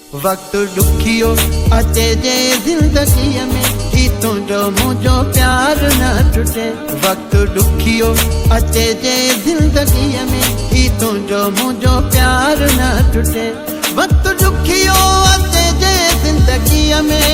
वक्त दुखियो अचे जे जिंदगी में ही तुझो मुझो प्यार न टूटे। वक्त दुखियो अचे जे जिंदगी में ही तुझो मुझो प्यार न टूटे। वक्त दुखियो अचे जे जिंदगी में,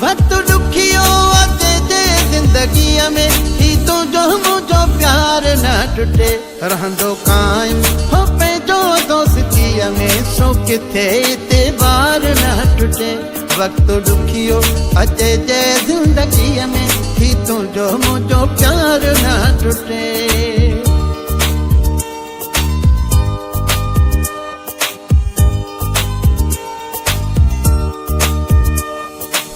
वक्त दुखियो अचे जे जिंदगी में ही तुझो मुझो प्यार न टूटे। रहंदो कायम हो पंहिंजो दोस्तीअ में सो किथे एतबार न टूटे। वक्त दुखियो अचे जे जिंदगी में ही तुझो मुझो प्यार न टूटे।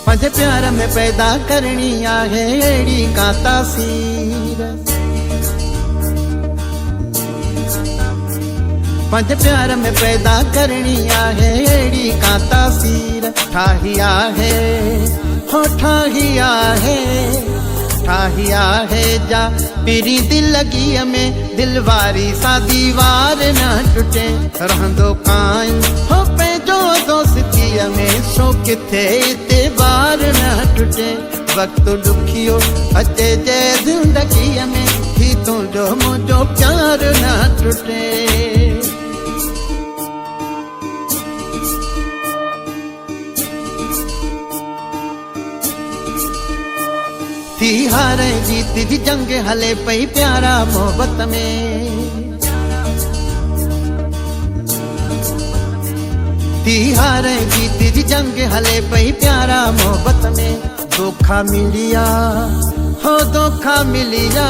पंज प्यार में पैदा करनी आहे अहिड़ी का तासीर। पंज प्यार में पैदा करनी आहे अहिड़ी का तासीर। ठाही आहे हो ठाही आहे, ठाही आहे जा पीरी दिलगीअ में दिलवारी सा दीवार न टूटे। रहंदो कायम हो पंहिंजो दोस्तीअ में सो किथे एतबार न टूटे। वक्त दुखियो अचे जे जिंदगीअ में ही तुझो मुझो प्यार न टूटे। थी हार जीत जी जंग हले पई प्यारा मोहब्बत में। थी हार जीत जी जंग हले पई प्यारा मोहब्बत में। धोखा मिलिया हो धोखा मिलिया,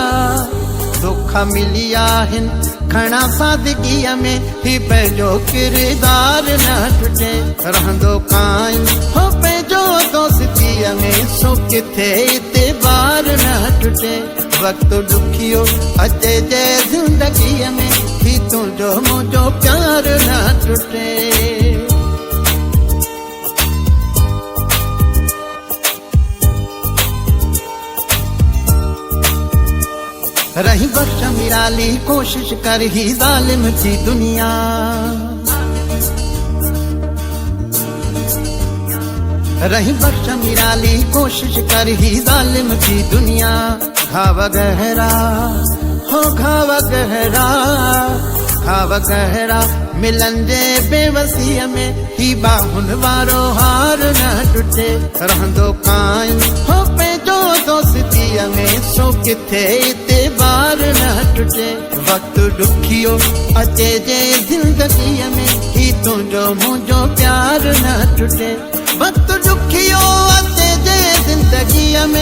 धोखा मिलिया हिन खणा सादगीअ में ही पंहिंजो किरदार न टूटे। रहंदो कायम हो पंहिंजो दोस्तीअ में सो किथे एतबार न टूटे। वक्त दुखियो अचे जे जिंदगीअ में ही तुझो मुझो प्यार न टूटे। रही बख्श निराली कोशिश कर ही जालिम थी दुनिया। रही बख्श निराली कोशिश कर ही जालिम थी दुनिया। घाव गहरा हो घाव गहरा, घाव गहरा मिलन जे बेवसीअ में ही बाहुन वारो हार न टूटे। रहंदो कायम हो पंहिंजो दोस्तीअ में सो किथे एतबार न टूटे। वक्त दुखियो अचे जे जिंदगीअ में ही तुझो मुझो प्यार न टूटे। वक्त दुखियो अचे जे जिंदगीअ में